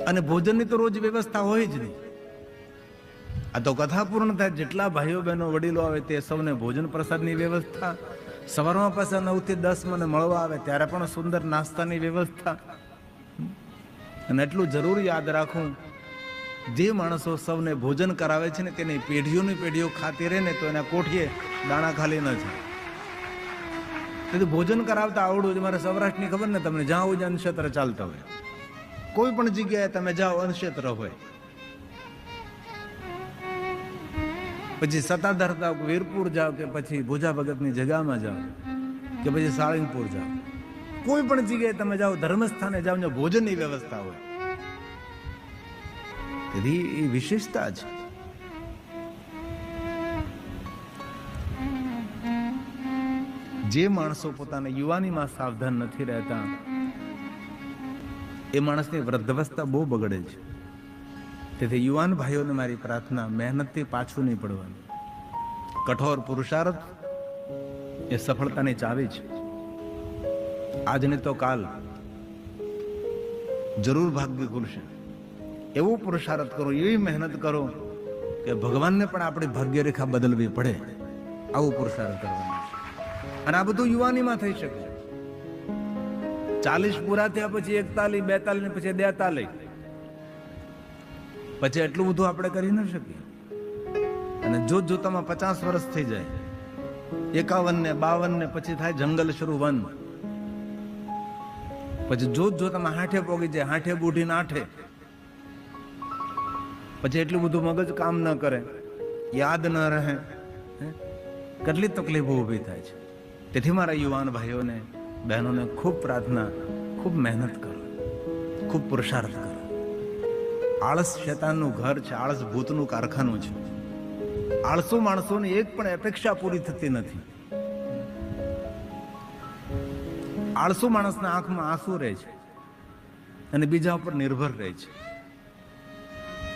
અને ભોજનની તો રોજ વ્યવસ્થા હોય જ નહીં. આ તો કથા પૂર્ણ થાય જેટલા ભાઈઓ બહેનો વડીલો આવે તે સૌને ભોજન પ્રસાદની વ્યવસ્થા. સવારમાં પાછા 9 થી 10 મને મળવા આવે ત્યારે પણ સુંદર નાસ્તાની વ્યવસ્થા. અને એટલું જરૂર યાદ રાખવું, જે માણસો સૌને ભોજન કરાવે છે ને તેની પેઢીઓની પેઢીઓ ખાતી રહે ને તો એના કોઠીએ દાણા ખાલી ન છે. તેથી ભોજન કરાવતા આવડું જ. મારે સૌરાષ્ટ્રની ખબર ને તમને, જ્યાં હોય અન્નક્ષેત્ર ચાલતા હોય, કોઈ પણ જગ્યાએ તમે જાઓ અન્નક્ષેત્ર હોય. પછી સત્તાધાર જાઓ, વીરપુર જાઓ, કે પછી ભુજા ભગતની જગ્યામાં જાઓ, કે પછી સાળંગપુર જાઓ, કોઈ પણ જગ્યાએ તમે જાઓ, ધર્મસ્થાને જાઓ, જ્યાં ભોજનની વ્યવસ્થા હોય. તેથી એ વિશેષતા છે. જે માણસો પોતાના યુવાનીમાં સાવધાન નથી રહેતા એ માણસની વૃદ્ધાવસ્થા બહુ બગડે છે. તેથી યુવાન ભાઈઓને મારી પ્રાર્થના, મહેનતથી પાછું નહીં પડવાનું. કઠોર પુરુષાર્થ એ સફળતાની ચાવી છે. આજને તો કાલ જરૂર ભાગ્ય ખુલશે. એવો પુરુષાર્થ કરો, એવી મહેનત કરો કે ભગવાનને પણ આપણી ભાગ્યરેખા બદલવી પડે. આવું પુરુષાર્થ કરવાનું છે. અને આ બધું યુવાનીમાં થઈ શકે. 40 પૂરા થયા પછી 41, 42 પછી 43, પછી એટલું બધું આપણે કરી ન શકીએ. અને જોતામાં 50 વર્ષ થઈ જાય, 51 ને 52 ને પછી થાય જંગલ શરૂ, વન. પછી જોતામાં 60 પોગી જાય, 60 બુઢીને 8. પછી એટલું બધું મગજ કામ ન કરે, યાદ ન રહે, કેટલી તકલીફો ઊભી થાય છે. તેથી મારા યુવાન ભાઈઓને બહેનોને ખૂબ પ્રાર્થના, ખૂબ મહેનત કરો, ખૂબ પુરુષાર્થ કરો. આળસ શેતાનનું ઘર છે, આળસ ભૂતનું કારખાનું છે. આળસુ માણસોની એક પણ અપેક્ષા પૂરી થતી નથી. આળસુ માણસના આંખમાં આંસુ રહે છે અને બીજા ઉપર નિર્ભર રહે છે.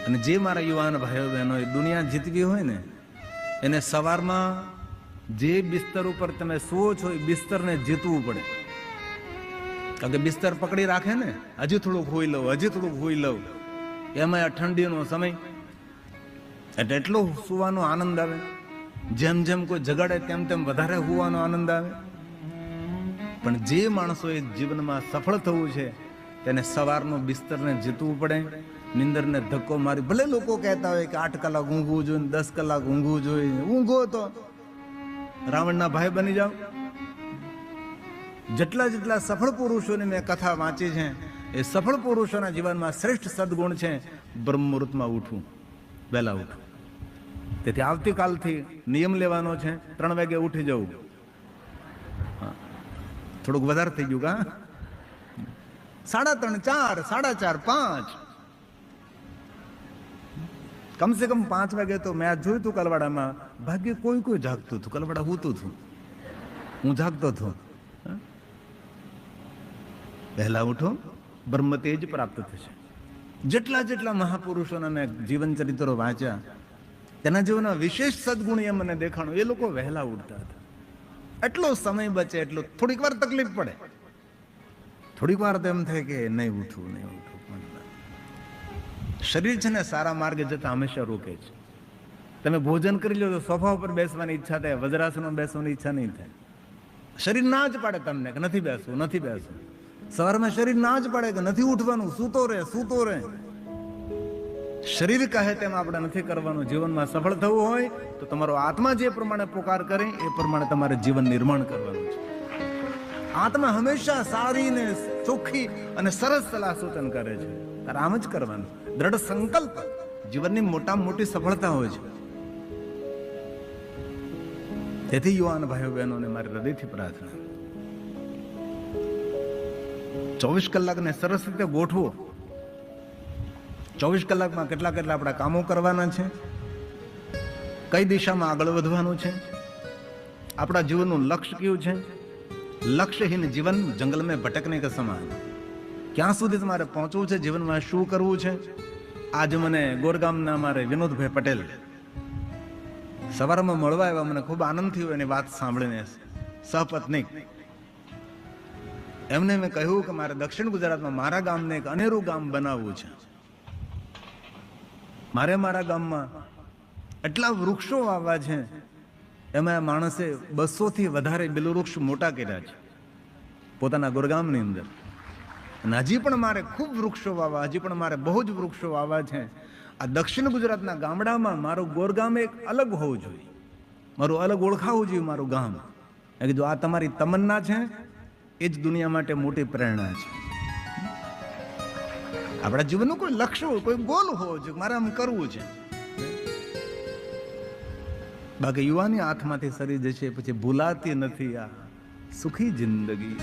અને જે મારા યુવાન ભાઈઓ બહેનો એ દુનિયા જીતવી હોય ને, એને સવારમાં જે બિસ્તર ઉપર તમે સુવો છો એ બિસ્તરને જીતવું પડે. કારણ કે બિસ્તર પકડી રાખે ને, હજી થોડુંક હોઈ લઉં, હજી થોડુંક હોઈ લઉં, એમાં આ ઠંડીનો સમય એટલે એટલો સુવાનો આનંદ આવે. જેમ જેમ કોઈ જગાડે તેમ તેમ વધારે હોવાનો આનંદ આવે. પણ જે માણસોએ જીવનમાં સફળ થવું છે તેને સવારનું બિસ્તરને જીતવું પડે. નિંદરને ધક્કો મારી, ભલે લોકો કહેતા હોય કે 8 કલાક ઊંઘવું જોઈએ, 10 કલાક ઊંઘવું જોઈએ, ઊંઘો તો રાવણના ભાઈ બની જાઓ. જેટલા સફળ પુરુષોની મેં કથા વાંચી છે, એ સફળ પુરુષોના જીવનમાં શ્રેષ્ઠ સદગુણ છે બ્રહ્મ મુહૂર્તમાં ઉઠવું, વહેલા ઉઠવું. તેથી આવતીકાલથી નિયમ લેવાનો છે, 3 વાગે ઉઠી જવું. થોડુંક વધારે થઈ ગયું કા? 3:30, 4, 4:30, 5, કમસે કમ 5 વાગે તો મેં જોયું હતું કલવાડામાં, ભાગ્ય કોઈ જાગતું હતું. કલવાડા હોતું હતું, હું જાગતો હતો. પહેલા ઉઠો, બ્રહ્મ તેજ પ્રાપ્ત થશે. જેટલા મહાપુરુષોના મેં જીવન ચરિત્રો વાંચ્યા, તેના જેઓના વિશેષ સદગુણ એ મને દેખાણું. એ લોકો વહેલા ઉઠતા હતા. એટલો સમય બચે, એટલો. થોડીક વાર તકલીફ પડે, થોડીક વાર તો એમ થાય કે નહીં ઉઠવું. શરીર છે ને સારા માર્ગે જતા હંમેશા રોકે છે. તમે ભોજન કરી લો તો સોફા ઉપર બેસવાની ઈચ્છા થાય, વજ્રાસનમાં બેસવાની ઈચ્છા નહીં થાય. શરીર ના જ પાડે તમને કે નથી બેસવું. સવારમાં શરીર ના જ પાડે કે નથી ઉઠવાનું, સૂતો રહે. શરીર કહે તેમ આપણે નથી કરવાનું. જીવનમાં સફળ થવું હોય તો તમારો આત્મા જે પ્રમાણે પોકાર કરે એ પ્રમાણે તમારે જીવન નિર્માણ કરવાનું છે. આત્મા હંમેશા સારી ને ચોખ્ખી અને સરસ સલાહ સૂચન કરે છે. તારે આમ જ કરવાનું. દ્રઢ સંકલ્પ જીવનની મોટામાં મોટી સફળતા હોય છે. તેથી યુવાન ભાઈઓ બહેનોને મારી હૃદયથી પ્રાર્થના, 24 કલાકને સરસ રીતે ગોઠવો. 24 કલાકમાં કેટલા આપણા કામો કરવાના છે, કઈ દિશામાં આગળ વધવાનું છે, આપણા જીવનનું લક્ષ્ય કયું છે. લક્ષ્યહીન જીવન જંગલ મેં ભટકને કે સમાન. ક્યાં સુધી તમારે પહોંચવું છે, જીવનમાં શું કરવું છે. આજે મને ગોરગામના મારે વિનોદભાઈ પટેલ સવારમાં મળવા આવ્યા. મને ખૂબ આનંદ થયો એની વાત સાંભળીને. સહપત્ની એમને મેં કહ્યું કે મારે દક્ષિણ ગુજરાતમાં મારા ગામને એક અનેરું ગામ બનાવવું છે. મારે મારા ગામમાં એટલા વૃક્ષો વાવવા છે, એમાં માણસે 200થી વધારે બિલ વૃક્ષ મોટા કર્યા છે પોતાના ગોરગામની અંદર. અને હજી પણ મારે ખૂબ વૃક્ષો વાવવા, હજી પણ મારે બહુ જ વૃક્ષો વાવવા છે. આ દક્ષિણ ગુજરાતના ગામડામાં મારું ગોરગામ એક અલગ હોવું જોઈએ, મારું અલગ ઓળખાવું જોઈએ મારું ગામ. મેં કીધું આ તમારી તમન્ના છે, એ જ દુનિયા માટે મોટી પ્રેરણા છે. આપણા જીવનનું કોઈ લક્ષ્ય હોય, કોઈ ગોલ હોવો જોઈએ, મારે આમ કરવું છે. બાકી યુવાની હાથમાંથી સરી જશે, પછી ભૂલાતી નથી આ સુખી જિંદગી.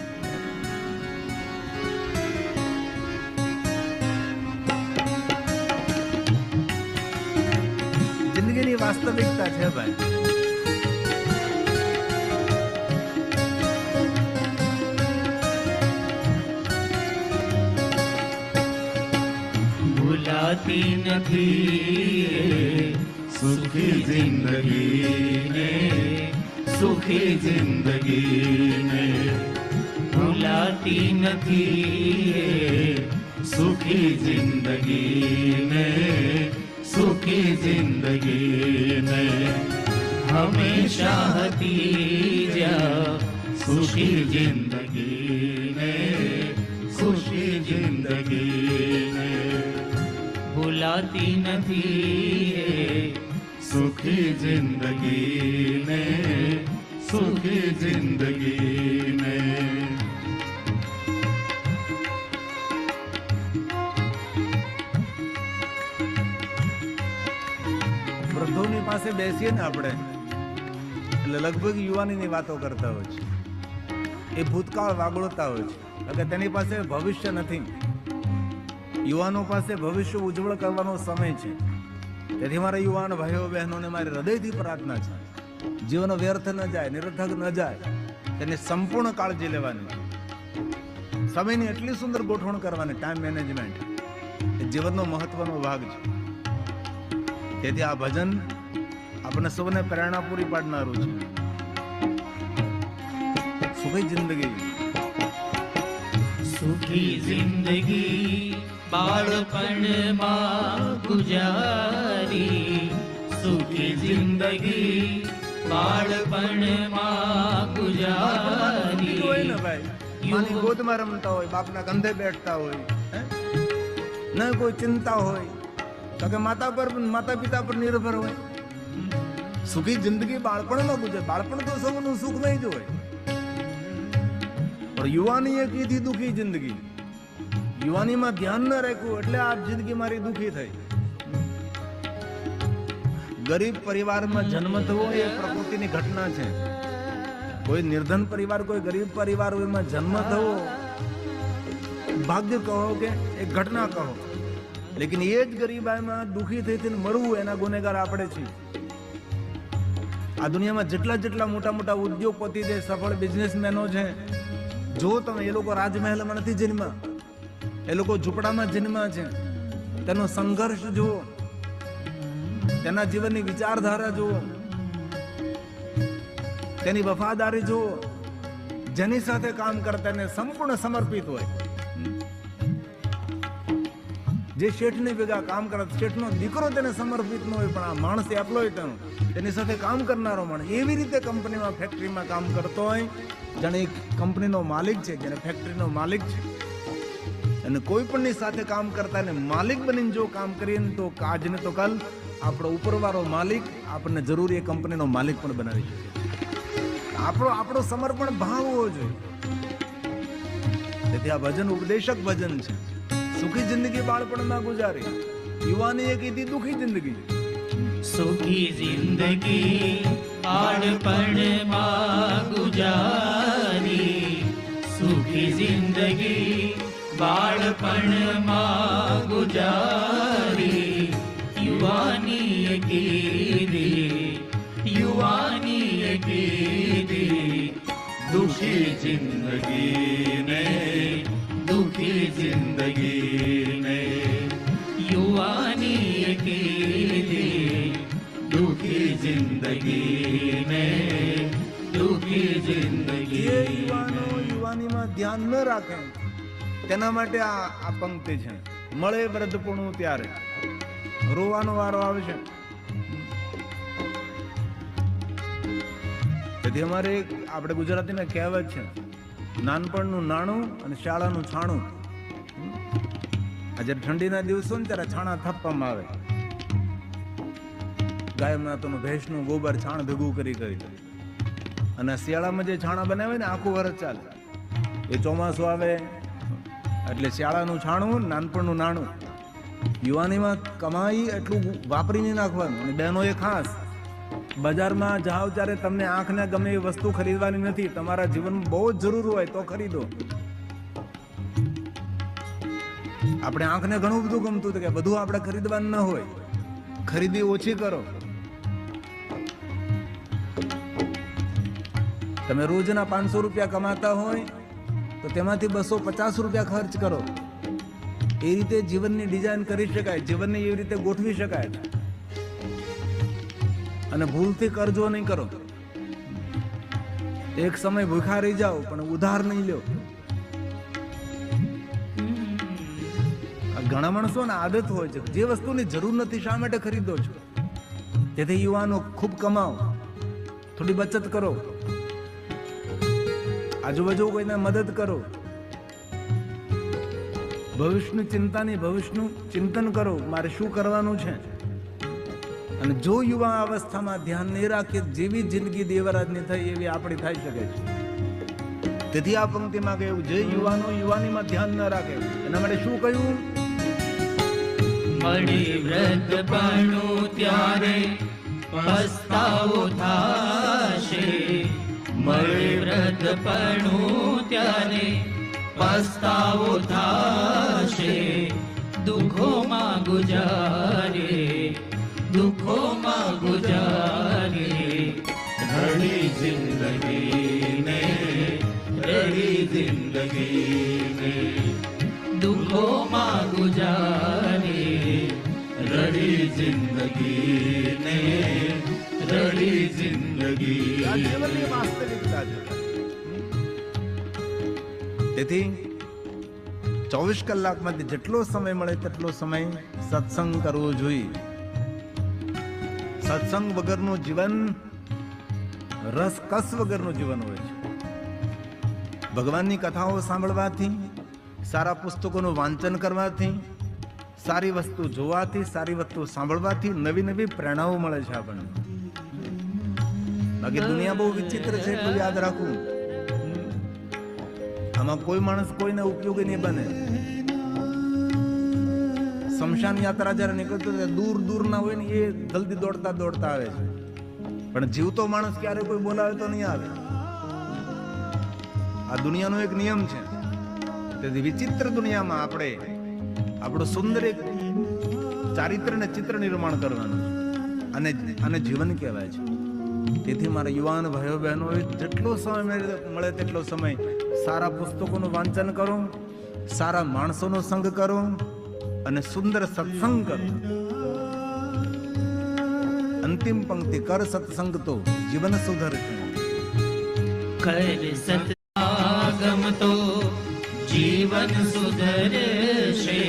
જિંદગીની વાસ્તવિકતા છે ભાઈ. ભૂલાતી નથી સુખી જિંદગીને, સુખી જિંદગીને ભૂલાતી નથી સુખી જિંદગીને, સુખી જિંદગીને હંમેશા હતી જ્યાં સુખી જિંદગીને, સુખી જિંદગીને ભૂલાતી નથી સુખી જિંદગીને, સુખી જિંદગીને. વૃદ્ધોની પાસે બેસીએ ને આપણે, એટલે લગભગ યુવાનીની વાતો કરતા હોય છે, એ ભૂતકાળ વાગોળતા હોય છે કે તેની પાસે ભવિષ્ય નથી. યુવાનો પાસે ભવિષ્ય ઉજ્જવળ કરવાનો સમય છે. તેથી મારા યુવાન ભાઈઓ બહેનોને મારી હૃદયથી પ્રાર્થના છે, જીવન વ્યર્થ ન જાય, નિરર્થક ન જાય, તેની સંપૂર્ણ કાળજી લેવાની, સમયની એટલી સુંદર ગોઠવણ કરવાની. ટાઈમ મેનેજમેન્ટ એ જીવનનો મહત્વનો ભાગ છે. તેથી આ ભજન આપણને સૌને પ્રેરણા પૂરી પાડનારું છે. સુખી જિંદગી, સુખી જિંદગી બાળપણમાં ગુજારી, સુખી જિંદગી બાળપણમાં ગુજારી. માની ગોદમાં રમતા હોય, બાપના કંધે બેઠતા હોય, ન કોઈ ચિંતા હોય, તો કે માતા પિતા પર નિર્ભર હોય. સુખી જિંદગી બાળપણમાં ગુજરે. બાળપણ તો સૌનું સુખ નહીં જ હોય, પણ યુવાની એ કીધી દુખી જિંદગી. યુવાનીમાં ધ્યાન ન રાખ્યું એટલે આ જિંદગી મારી દુખી થઈ. ગરીબ પરિવારમાં જન્મ થવો એ પ્રકૃતિની ઘટના છે. કોઈ નિર્ધન પરિવાર, કોઈ ગરીબ પરિવાર એમાં જન્મ થવો ભાગ્ય કહો કે એક ઘટના કહો, લેકિન એ જ ગરીબાઈમાં દુખી થઈ મરવું, એના ગુનેગાર આપણે છીએ. આ દુનિયામાં જેટલા મોટા મોટા ઉદ્યોગપતિ છે, સફળ બિઝનેસમેનો છે, જો તમે એ લોકો રાજમહેલમાં નથી જન્મ્યા, એ લોકો ઝૂંપડામાં જન્મ્યા છે. તેનો સંઘર્ષ જુઓ, તેના જીવનની વિચારધારા જુઓ, તેની વફાદારી જુઓ. જેની સાથે કામ કરતા એને સંપૂર્ણ સમર્પિત હોય. જે શેઠની ભેગા કામ કરે, શેઠનો દીકરો તેને સમર્પિત ન હોય, પણ આ માણસ એમ્પ્લોય તેની સાથે કામ કરનારો માણસ એવી રીતે કંપનીમાં, ફેક્ટરીમાં કામ કરતો હોય જાણે એક કંપનીનો માલિક છે, જેને ફેક્ટરીનો માલિક છે. અને કોઈ પણની સાથે કામ કરતા એને માલિક બનીને જો કામ કરીએ ને, તો આજ ને તો કાલ આપણો ઉપરવાળો માલિક આપણને જરૂરી એ કંપનીનો માલિક પણ બનાવી શકે. આપણો સમર્પણ ભાવ હોવો જોઈએ. તેથી આ ભજન ઉપદેશક ભજન છે. સુખી જિંદગી બાળપણમાં ગુજારી, યુવાની એ કીધી દુખી જિંદગી. સુખી જિંદગી બાળપણમાં ગુજારી, સુખી જિંદગી બાળપણમાં ગુજારી. યુવાની કીધી, યુવાની કીધી દુખી જિંદગીને, દુખી જિંદગીને યુવાની કીધી, દુખી જિંદગીને, દુખી જિંદગી. યુવાનો યુવાનીમાં ધ્યાન ન રાખે તેના માટે આ પંક્તિ છે. મળે વૃદ્ધપણું ત્યારે રોવાનો વારો આવશે. તેથી અમારે આપણે ગુજરાતીમાં કહેવત છે, નાનપણનું નાણું અને શાળાનું છાણું. આજે ઠંડીના દિવસો ને ત્યારે છાણા થાપવામાં આવે, ગાય માતાનું ભેંસનું ગોબર છાણ ભેગું કરી અને શિયાળામાં જે છાણા બનાવે ને આખું વર્ષ ચાલે. એ ચોમાસું આવે એટલે શિયાળાનું છાણું, નાનપણનું નાણું. યુવાનીમાં કમાઈ એટલું વાપરી નહીં નાખવાનું. અને બહેનો એ ખાસ બજારમાં જાઓ ત્યારે તમને આંખને ગમે એ વસ્તુ ખરીદવાની નથી. તમારા જીવનમાં બહુ જ જરૂર હોય તો ખરીદો. આપણે આંખને ઘણું બધું ગમતું હતું કે બધું આપણે ખરીદવાનું ન હોય, ખરીદી ઓછી કરો. તમે રોજના 500 રૂપિયા કમાતા હોય તો તેમાંથી 250 રૂપિયા ખર્ચ કરો. એ રીતે જીવનની ડિઝાઇન કરી શકાય, જીવનને એવી રીતે ગોઠવી શકાય. અને ભૂલથી કરજો નહીં કરો. એક સમય ભૂખા રહી જાઓ પણ ઉધાર નહીં લ્યો. ઘણા માણસોને આદત હોય છે જે વસ્તુની જરૂર નથી શા માટે ખરીદો છો. તેથી યુવાનો ખૂબ કમાઓ, થોડી બચત કરો, આજુબાજુ કોઈને મદદ કરો, ભવિષ્યની ચિંતા નહીં, ભવિષ્યનું ચિંતન કરો, મારે શું કરવાનું છે. અને જો યુવા અવસ્થામાં ધ્યાન નહીં રાખીએ, જેવી જિંદગી દેવરાજની થઈ એવી આપણી થઈ શકે છે. તેથી આ પંક્તિમાં કહ્યું, જે યુવાનો યુવાનીમાં ધ્યાન ન રાખે એના માટે શું કહ્યું? મળી વૃદ્ધપણું ત્યારે પસ્તાવો થાશે, મળી વૃદ્ધપણું ત્યારે પસ્તાવો થાશે, દુઃખોમાં ગુજારે, દુઃખોમાં ગુજારે, રડી જિંદગીને, રડી જિંદગીને, દુઃખોમાં ગુજારે, રડી જિંદગીને, રડી જિંદગી. આ જીવનની વાસ્તવિકતા છે. તેથી 24 કલાકમાંથી જેટલો સમય મળે તેટલો સમય સત્સંગ કરવો જોઈએ. સત્સંગ વગરનું જીવન રસકસ વગરનું જીવન હોય છે. ભગવાનની કથાઓ સાંભળવાથી, સારા પુસ્તકોનું વાંચન કરવાથી, સારી વસ્તુ જોવાથી, સારી વસ્તુ સાંભળવાથી નવી નવી પ્રેરણાઓ મળે છે આપણને. બાકી દુનિયા બહુ વિચિત્ર છે એટલું યાદ રાખવું. આમાં કોઈ માણસ કોઈને ઉપયોગી નહીં બને. શમશાન યાત્રા જયારે નીકળતો દૂર દૂર ના હોય ને એ જલ્દી દોડતા દોડતા આવે છે, પણ જીવતો માણસ ક્યારે કોઈ બોલાવે તો નહીં આવે. આ દુનિયાનો એક નિયમ છે. તેથી વિચિત્ર દુનિયામાં આપણે આપણું સુંદર એક ચારિત્ર ને ચિત્ર નિર્માણ કરવાનું અને જીવન કહેવાય છે. તેથી મારા યુવાન ભાઈઓ બહેનો જેટલો સમય મળે તેટલો સમય સારા પુસ્તકોનું વાંચન કરો, સારા માણસોનો સંગ કરો અને સુંદર સત્સંગ કરો. અંતિમ પંક્તિ, કર સત્સંગ તો જીવન સુધરશે. કર સત્સંગ તો જીવન સુધરશે,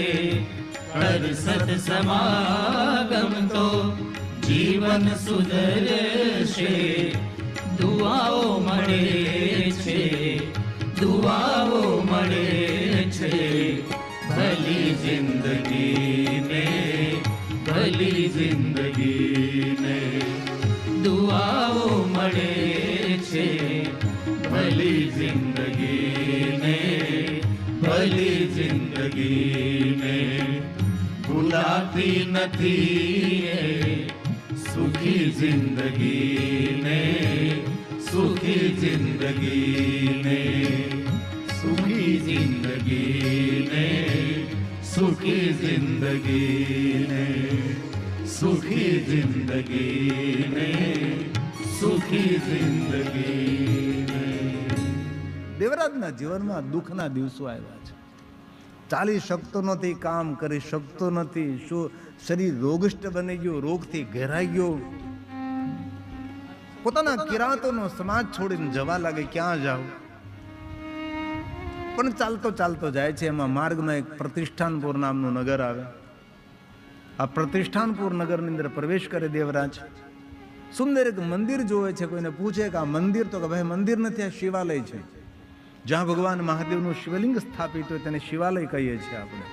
કર સત્સંગ તો જીવન સુધરશે, દુઆઓ મળે છે, દુઆઓ મળે છે, ભલી જિંદગીને, ભલી જિંદગીને, દુઆઓ મળે છે, ભલી જિંદગીને, ભલી જિંદગીને, ભૂલાતી નથી સુખી જિંદગીને, સુખી જિંદગીને, સુખી જિંદગીને, સુખી જિંદગીને, સુખી જિંદગીને, સુખી જિંદગીને. દેવરાજના જીવનમાં દુઃખના દિવસો આવ્યા છે. ચાલી શકતો નથી, કામ કરી શકતો નથી, શું શરીર રોગષ્ટ બની ગયું, રોગથી ઘેરાઈ ગયો, પોતાના કિરાતોનો સમાજ છોડીને જવા લાગે. ક્યાં જાવ? પણ ચાલતો ચાલતો જાય છે. એમાં માર્ગમાં એક પ્રતિષ્ઠાનપુર નામનું નગર આવે. આ પ્રતિષ્ઠાનપુર નગરની અંદર પ્રવેશ કરે દેવરાજ. સુંદર એક મંદિર જોવે છે. કોઈને પૂછે કે આ મંદિર, તો કે ભાઈ મંદિર નથી, આ શિવાલય છે. જ્યાં ભગવાન મહાદેવનું શિવલિંગ સ્થાપિત હોય તેને શિવાલય કહીએ છીએ આપણે.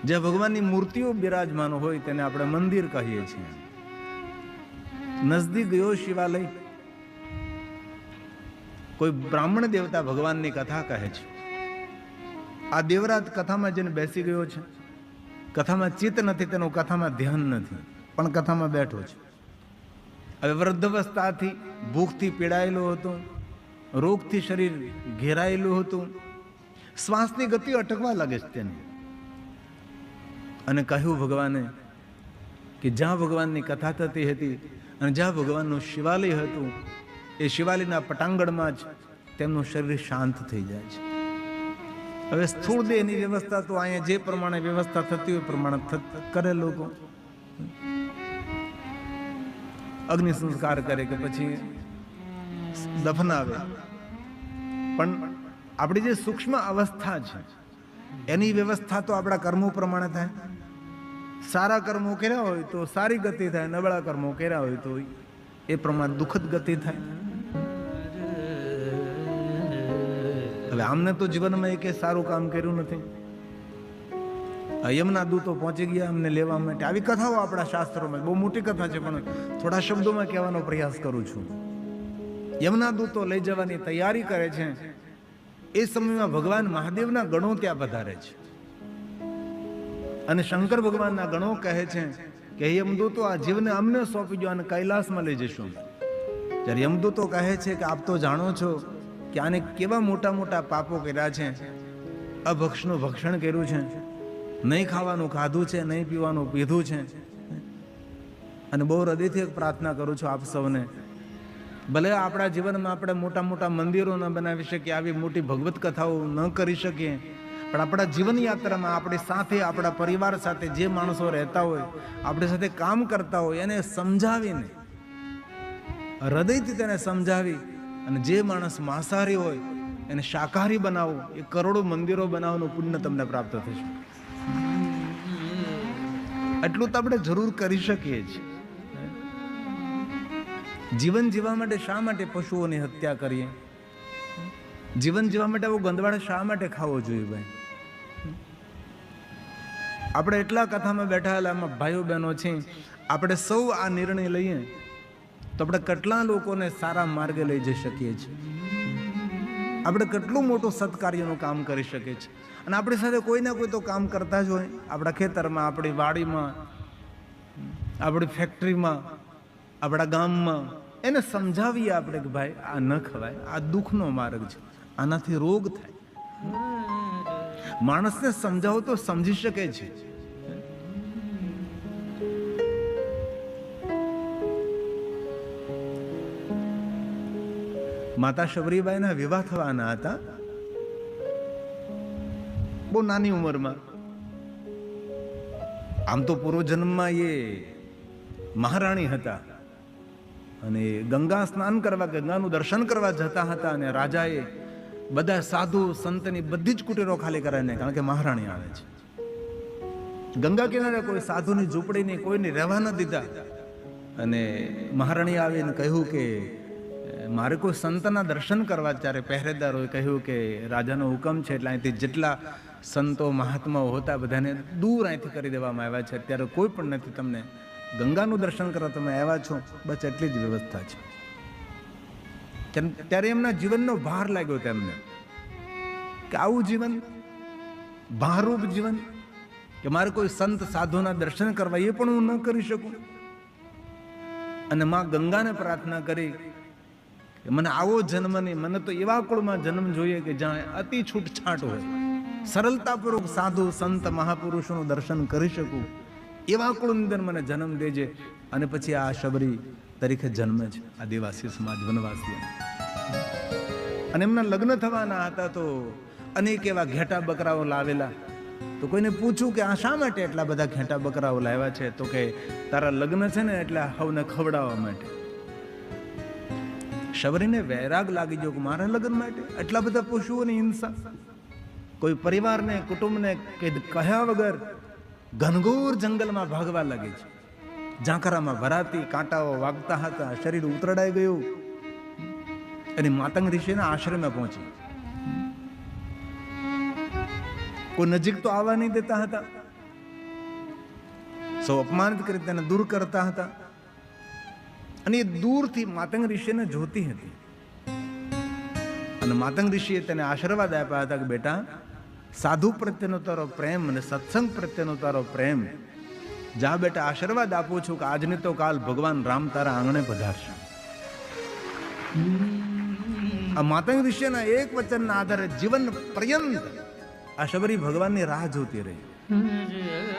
જ્યાં ભગવાનની મૂર્તિઓ બિરાજમાન હોય તેને આપણે મંદિર કહીએ છીએ. નજદીક ગયો શિવાલય. કોઈ બ્રાહ્મણ દેવતા ભગવાનની કથા કહે છે. આ દેવરાજ કથામાં જઈને બેસી ગયો છે. કથામાં ચિત્ત નથી, તેનું કથામાં ધ્યાન નથી, પણ કથામાં બેઠો છે. હવે વૃદ્ધાવસ્થાથી ભૂખથી પીડાયેલો હતો, રોગથી શરીર ઘેરાયેલું હતું, શ્વાસની ગતિ અટકવા લાગે છે તેને. અને કહ્યું ભગવાને કે જ્યાં ભગવાનની કથા થતી હતી અને જ્યાં ભગવાનનું શિવાલય હતું, એ શિવાલયના પટાંગણમાં જ તેમનું શરીર શાંત થઈ જાય છે. હવે સ્થૂળ દેહની વ્યવસ્થા તો અહીંયા જે પ્રમાણે વ્યવસ્થા થતી હોય પ્રમાણે કરે લોકો. અગ્નિ સંસ્કાર કરે કે પછી દફનાવે. પણ આપણી જે સૂક્ષ્મ અવસ્થા છે એની વ્યવસ્થા તો આપણા કર્મો પ્રમાણે થાય. સારા કર્મો કર્યા હોય તો સારી ગતિ થાય, નબળા કર્મો કર્યા હોય તો એ પ્રમાણે દુઃખદ ગતિ થાય. હવે આમને તો જીવનમાં એક સારું કામ કર્યું નથી. યમના દૂતો પહોંચી ગયા અમને લેવા માટે. આવી કથાઓ આપણા શાસ્ત્રોમાં, બહુ મોટી કથા છે પણ થોડા શબ્દોમાં કહેવાનો પ્રયાસ કરું છું. યમના દૂતો લઈ જવાની તૈયારી કરે છે. એ સમયમાં ભગવાન મહાદેવના ગણો ત્યાં પધારે છે અને શંકર ભગવાનના ગણો કહે છે કે યમદૂતો આ જીવને અમને સોંપી દો અને કૈલાસમાં લઈ જશું. જ્યારે યમદૂતો કહે છે કે આપ તો જાણો છો કે આને કેવા મોટા મોટા પાપો કર્યા છે. અભક્ષનું ભક્ષણ કર્યું છે, નહીં ખાવાનું ખાધું છે, નહીં પીવાનું પીધું છે. અને બહુ હૃદયથી એક પ્રાર્થના કરું છું આપ સૌને, ભલે આપણા જીવનમાં આપણે મોટા મોટા મંદિરો ન બનાવી શકીએ, આવી મોટી ભગવત કથાઓ ન કરી શકીએ, પણ આપણા જીવન યાત્રામાં આપણી સાથે, આપણા પરિવાર સાથે જે માણસો રહેતા હોય, આપણી સાથે કામ કરતા હોય, એને સમજાવીને, હૃદયથી તેને સમજાવી અને જે માણસ માંસાહારી હોય એને શાકાહારી બનાવો, એ કરોડો મંદિરો બનાવવાનું પુણ્ય તમને પ્રાપ્ત થશે. એટલું તો આપણે જરૂર કરી શકીએ છીએ. જીવન જીવવા માટે શા માટે પશુઓની હત્યા કરીએ? જીવન જીવવા માટે આવો ગંદવાડ શા માટે ખાવો જોઈએ ભાઈ? આપણે એટલા કથામાં બેઠા એમાં ભાઈઓ બહેનો છે, આપણે સૌ આ નિર્ણય લઈએ તો આપણે કેટલા લોકોને સારા માર્ગે લઈ જઈ શકીએ છીએ. આપણે કેટલું મોટું સત્કાર્યનું કામ કરી શકીએ છીએ. અને આપણી સાથે કોઈ ના કોઈ તો કામ કરતા જ હોય. આપણા ખેતરમાં, આપણી વાડીમાં, આપણી ફેક્ટરીમાં, આપણા ગામમાં એને સમજાવીએ આપણે કે ભાઈ આ ન ખવાય, આ દુઃખનો માર્ગ છે, આનાથી રોગ થાય. માણસને સમજાવો તો સમજી શકે છે. માતા શબરીબાઈના વિવાહ થવાના હતા, બહુ નાની ઉંમરમાં. આમ તો પૂર્વજન્મમાં એ મહારાણી હતા અને ગંગા સ્નાન કરવા, ગંગાનું દર્શન કરવા જતા હતા અને રાજાએ બધા સાધુ સંતની બધી જ કુટીરો ખાલી કરાવીને, કારણ કે મહારાણી આવે છે. ગંગા કિનારે કોઈ સાધુની ઝૂંપડી નહીં, કોઈને રહેવા ન દીધા. અને મહારાણી આવીને કહ્યું કે મારે કોઈ સંતના દર્શન કરવા. ત્યારે પહેરેદારોએ કહ્યું કે રાજાનો હુકમ છે એટલે અહીંથી જેટલા સંતો મહાત્માઓ હતા બધાને દૂર અહીંથી કરી દેવામાં આવ્યા છે. અત્યારે કોઈ પણ નથી, તમને ગંગાનું દર્શન કરવા તમે આવ્યા છો, બસ એટલી જ વ્યવસ્થા છે. ત્યારે એમના જીવનનો ભાર લાગ્યો તેમને કે આવું જીવન, ભારરૂપ જીવન, કે મારે કોઈ સંત સાધુના દર્શન કરવા એ પણ હું ન કરી શકું. અને માં ગંગાને પ્રાર્થના કરી કે મને આવો જન્મ નહીં, મને તો એવા કુળમાં જન્મ જોઈએ કે જ્યાં અતિ છૂટછાટ હોય, સરળતાપૂર્વક સાધુ સંત મહાપુરુષોનું દર્શન કરી શકું, એવા કુળની અંદર મને જન્મ દેજે. અને પછી આ શબરી તરીકે જન્મે છે આદિવાસી સમાજ, વનવાસી. અને એમના લગ્ન થવાના હતા તો અનેક એવા ઘેટા બકરાઓ લાવેલા. તો કોઈને પૂછ્યું કે આ શા માટે એટલા બધા ઘેટા બકરાઓ લાવ્યા છે? તો કે તારા લગ્ન છે ને એટલે હવને ખવડાવવા માટે. શબરીને વૈરાગ લાગી ગયો કે મારા લગ્ન માટે એટલા બધા પશુઓની હિંસા, કોઈ પરિવારને, કુટુંબને કહ્યા વગર ઘનઘોર જંગલમાં ભાગવા લાગી છે. ઝાંખરામાં ભરાતી, કાંટાઓ વાગતા હતા, શરીર ઉતરડાઈ ગયું અને માતંગ ઋષિના આશ્રમે પહોંચી. કોઈ નજીક તો આવવા નહીં દેતા હતા, સૌ અપમાનિત કરી તેને દૂર કરતા હતા. અને એ દૂરથી માતંગ ઋષિને જોતી હતી. અને માતંગ ઋષિએ તેને આશીર્વાદ આપ્યા હતા કે બેટા, સાધુ પ્રત્યેનો તારો પ્રેમ અને સત્સંગ પ્રત્યેનો તારો પ્રેમ, જા બેટા આશીર્વાદ આપું છું કે આજને તો કાલ ભગવાન રામ તારા આંગણે પધારશે. આ માતંગ ઋષિના એક વચનના આધારે જીવન પર્યંત આ શબરી ભગવાનની રાહ જોતી રહી.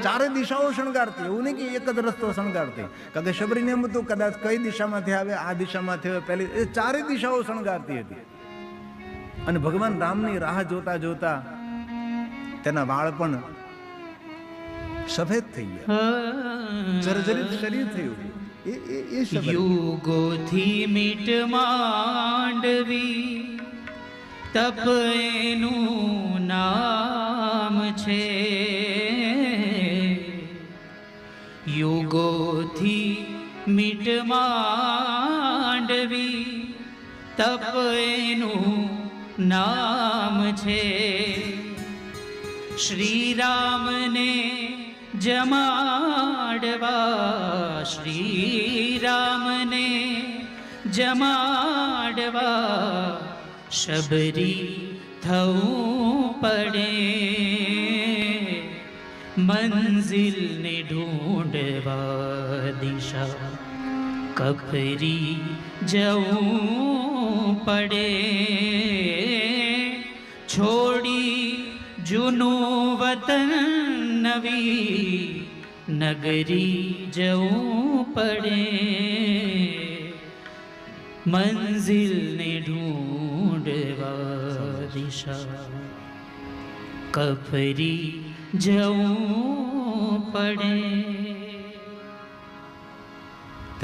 ચારે દિશાઓ શણગારતી, એવું નહીં કે એક જ રસ્તો શણગારતી. કારણ કે શબરીને એમ હતું કદાચ કઈ દિશામાંથી આવે, આ દિશામાંથી આવે, પહેલી એ ચારે દિશાઓ શણગારતી હતી. અને ભગવાન રામની રાહ જોતા જોતા તેના વાળ પણ સફેદ થઈ ગયા, જર્જરિત શરીર થયું. એ યુગોથી મીટ માંડવી તપ એનું નામ છે. યુગોથી મીટ માંડવી તપ એનું નામ છે. શ્રી રામને જમાડવા, શ્રી રામને જમાડવા શબરી થવું પડે. મંઝિલને ઢૂંઢવા દિશા કફરી જવું પડે. છોડી જૂનું વતન નવી નગરી જવું પડે. મંઝિલને ઢૂંઢવા દિશા કફરી જવું પડે.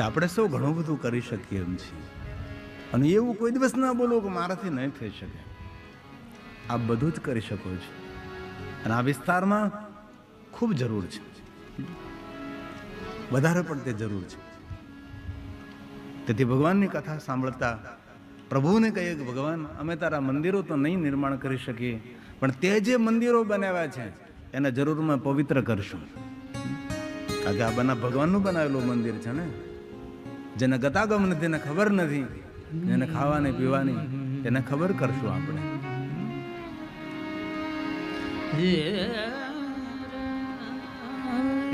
આપણે સૌ ઘણું બધું કરી શકીએ એમ છીએ, અને એવું કોઈ દિવસ ના બોલો કે મારાથી નહીં થઈ શકે. આપ બધું જ કરી શકો છો, અને આ વિસ્તારમાં ખૂબ જરૂર છે, વધારે પણ તે જરૂર છે. તેથી ભગવાનની કથા સાંભળતા પ્રભુને કહીએ કે ભગવાન, અમે તારા મંદિરો તો નહીં નિર્માણ કરી શકીએ, પણ તે જે મંદિરો બનાવ્યા છે એને જરૂરમાં પવિત્ર કરશું. કારણ કે આ ભગવાનનું બનાવેલું મંદિર છે ને. જેને ગતાગમ નથી, એને ખબર નથી, જેને ખાવાની પીવાની એને ખબર કરશું આપણે.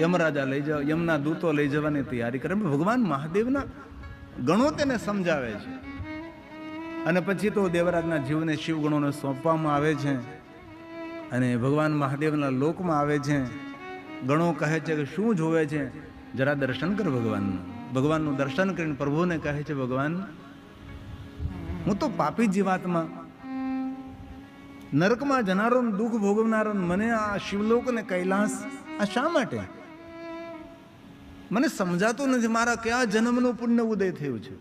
યમરાજા લઈ જાવ, યમના દૂતો લઈ જવાની તૈયારી કરે. ભગવાન મહાદેવના ગણો તેને સમજાવે છે, અને પછી તો દેવરાજના જીવને શિવ ગણોને સોંપવામાં આવે છે, અને ભગવાન મહાદેવના લોકમાં આવે છે. ગણો કહે છે કે શું જોવે છે, જરા દર્શન કર ભગવાનનું. ભગવાનનું દર્શન કરીને પ્રભુને કહે છે, ભગવાન, હું તો પાપી જીવાત્મા, નરકમાં જનારો, દુઃખ ભોગવનારો, મને આ શિવલોક ને કૈલાસ આ શા માટે? મને સમજાતું નથી મારા કયા જન્મનું પુણ્ય ઉદય થયું છે.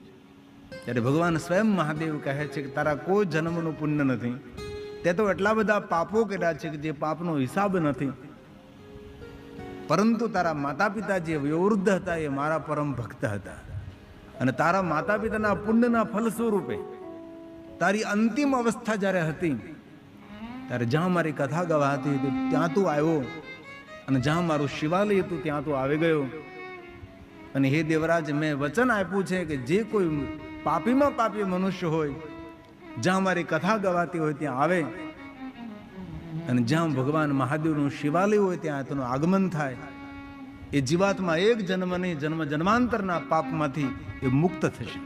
ત્યારે ભગવાન સ્વયં મહાદેવ કહે છે કે તારા કોઈ જન્મનું પુણ્ય નથી, તે તો એટલા બધા પાપો કર્યા છે કે જે પાપનો હિસાબ નથી. પરંતુ તારા માતા પિતા જે વયોવૃદ્ધ હતા એ મારા પરમ ભક્ત હતા, અને તારા માતા પિતાના પુણ્યના ફલ સ્વરૂપે તારી અંતિમ અવસ્થા જ્યારે હતી ત્યારે જ્યાં મારી કથા ગવાતી હતી ત્યાં તું આવ્યો, અને જ્યાં મારું શિવાલય હતું ત્યાં તું આવી ગયો. અને હે દેવરાજ, મેં વચન આપ્યું છે કે જે કોઈ પાપીમાં પાપી મનુષ્ય હોય, જ્યાં મારી કથા ગવાતી હોય ત્યાં આવે, અને જ્યાં ભગવાન મહાદેવનું શિવાલય હોય ત્યાં તેનું આગમન થાય. એ જીવાત્મા એક જન્મ નહીં, જન્મ જન્માંતરના પાપમાંથી એ મુક્ત થશે.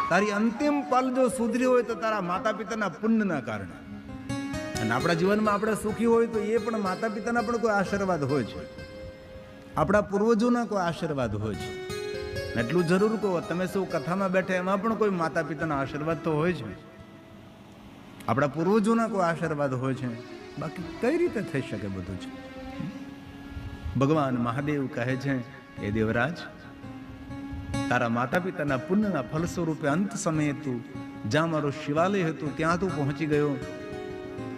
તારી અંતિમ પલ જો સુધરી હોય તો તારા માતા પિતાના પુણ્યના કારણે. અને આપણા જીવનમાં આપણે સુખી હોય તો એ પણ માતા પિતાના પણ કોઈ આશીર્વાદ હોય છે, આપણા પૂર્વજોના કોઈ આશીર્વાદ હોય છે. એટલું જરૂર કહો, તમે સૌ કથામાં બેઠા એમાં પણ કોઈ માતા પિતાના આશીર્વાદ તો હોય છે, આપણા પૂર્વજોના કોઈ આશીર્વાદ હોય છે. બાકી કઈ રીતે થઈ શકે બધું છે? ભગવાન મહાદેવ કહે છે, એ દેવરાજ, તારા માતા પિતાના પુણ્યના ફલ સ્વરૂપે અંત સમયે તું જ્યાં મારું શિવાલય હતું ત્યાં તું પહોંચી ગયો,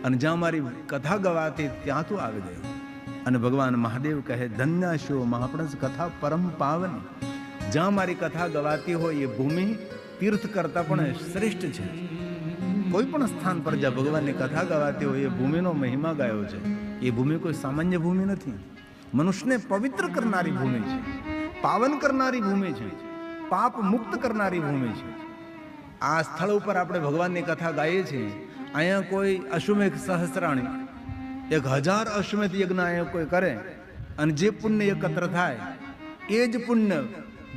અને જ્યાં મારી કથા ગવાતી ત્યાં તું આવી ગયો. અને ભગવાન મહાદેવ કહે ધન્ય શો મહાપ્રસ કથા પરમ પાવન. જ્યાં મારી કથા ગવાતી હોય એ ભૂમિ તીર્થ કરતા પણ શ્રેષ્ઠ છે. કોઈ પણ સ્થાન પર જ્યાં ભગવાનની કથા ગવાતી હોય એ ભૂમિનો મહિમા ગાયો છે. એ ભૂમિ કોઈ સામાન્ય ભૂમિ નથી. મનુષ્યને પવિત્ર કરનારી ભૂમિ છે, પાવન કરનારી ભૂમિ છે, પાપ મુક્ત કરનારી ભૂમિ છે. આ સ્થળ ઉપર આપણે ભગવાનની કથા ગાઈએ છીએ. અહીંયા કોઈ અશ્વમેઘ સહસ્રાણી 1000 અશ્વમેધ યજ્ઞ અહીંયા કોઈ કરે અને જે પુણ્ય એકત્ર થાય એ જ પુણ્ય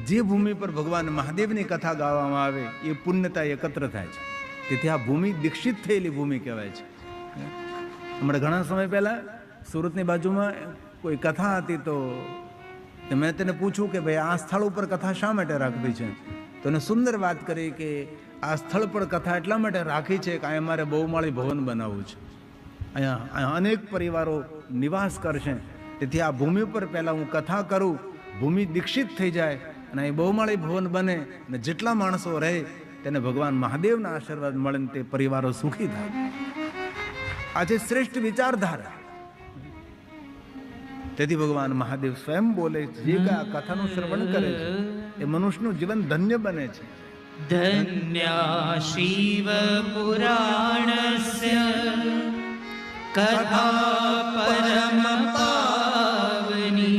જે ભૂમિ પર ભગવાન મહાદેવની કથા ગાવામાં આવે એ પુણ્યતા એકત્ર થાય છે. તેથી આ ભૂમિ દીક્ષિત થયેલી ભૂમિ કહેવાય છે. હમણાં ઘણા સમય પહેલા સુરતની બાજુમાં કોઈ કથા હતી તો મેં તેને પૂછ્યું કે ભાઈ આ સ્થળ ઉપર કથા શા માટે રાખવી છે? તો એને સુંદર વાત કરી કે આ સ્થળ પર કથા એટલા માટે રાખી છે કે અહીંયા મારે બહુમાળી ભવન બનાવવું છે. અહીંયા અનેક પરિવારો નિવાસ કરશે. તેથી આ ભૂમિ પર પહેલાં હું કથા કરું, ભૂમિ દીક્ષિત થઈ જાય અને અહીં બહુમાળી ભવન બને અને જેટલા માણસો રહે તેને ભગવાન મહાદેવના આશીર્વાદ મળે તે પરિવારો સુખી થાય. આજે શ્રેષ્ઠ વિચારધારા. તેથી ભગવાન મહાદેવ સ્વયં બોલે જે આ કથાનું શ્રવણ કરે છે એ મનુષ્યનું જીવન ધન્ય બને છે. ધન્યા શિવ પુરાણસ્ય કથા પરમ પાવની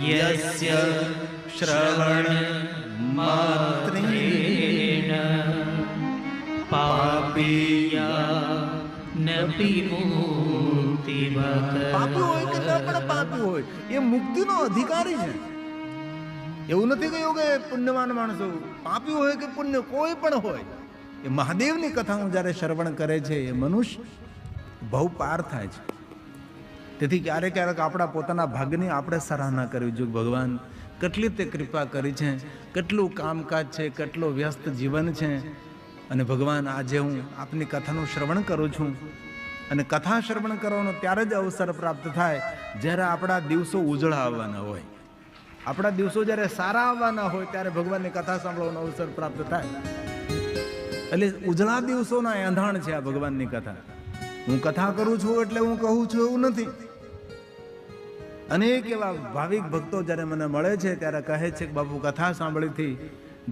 યસ્ય શ્રવણ માત્રેણ પાપીયા નપી મુક્તિ. પાપી હોય કે ન પણ પાપી હોય એ મુક્તિનો અધિકારી છે. એવું નથી કહ્યું કે પુણ્યવાન માણસો પાપી હોય કે પુણ્ય કોઈ પણ હોય એ મહાદેવની કથાનું જ્યારે શ્રવણ કરે છે એ મનુષ્ય બહુ પાર થાય છે. તેથી ક્યારેક ક્યારેક આપણા પોતાના ભાગ્યની આપણે સરાહના કરવી જોઈએ. ભગવાન કેટલી તે કૃપા કરી છે, કેટલું કામકાજ છે, કેટલો વ્યસ્ત જીવન છે અને ભગવાન આજે હું આપની કથાનું શ્રવણ કરું છું. અને કથા શ્રવણ કરવાનો ત્યારે જ અવસર પ્રાપ્ત થાય જ્યારે આપણા દિવસો ઉજળા આવવાના હોય, આપણા દિવસો જ્યારે સારા આવવાના હોય ત્યારે ભગવાનની કથા સાંભળવાનો અવસર પ્રાપ્ત થાય. એટલે ઉજળા દિવસોના એંધાણ છે આ ભગવાનની કથા. હું કથા કરું છું એટલે હું કહું છું એવું નથી. અનેક એવા ભાવિક ભક્તો જ્યારે મને મળે છે ત્યારે કહે છે કે બાપુ કથા સાંભળીથી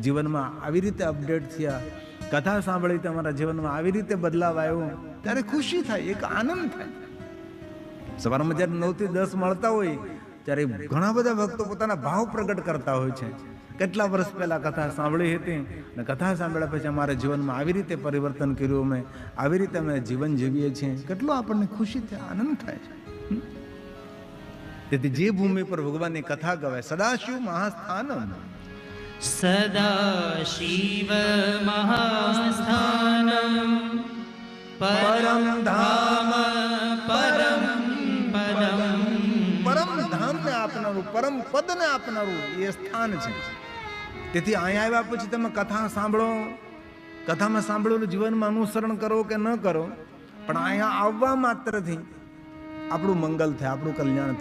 જીવનમાં આવી રીતે અપડેટ થયા, કથા સાંભળી તમારા જીવનમાં આવી રીતે બદલાવ આવ્યો, ત્યારે ખુશી થાય, એક આનંદ થાય. સવારમાં જ્યારે 9 થી 10 મળતા હોય ત્યારે ઘણા બધા ભક્તો પોતાના ભાવ પ્રગટ કરતા હોય છે. કેટલા વર્ષ પહેલા કથા સાંભળી હતી અને કથા સાંભળ્યા પછી અમારા જીવનમાં આવી રીતે પરિવર્તન કર્યું, અમે આવી રીતે અમે જીવન જીવીએ છીએ. કેટલો આપણને ખુશી થાય, આનંદ થાય છે. તેથી જે ભૂમિ પર ભગવાનની કથા ગવાય સદાશિવ મહાસ્થાનમ, સદાશિવ મહાસ્થાનમ પરમ ધામ પરમ પદમ. પરમ ધામને આપનારું, પરમ પદને આપનારું એ સ્થાન છે. તેથી અહીંયા આવ્યા પછી તમે કથા સાંભળો, કથામાં સાંભળેલું જીવનમાં અનુસરણ કરો કે ન કરો, પણ અહીંયા આવવા માત્રથી આપણું મંગલ થાય, આપણું કલ્યાણ થાય.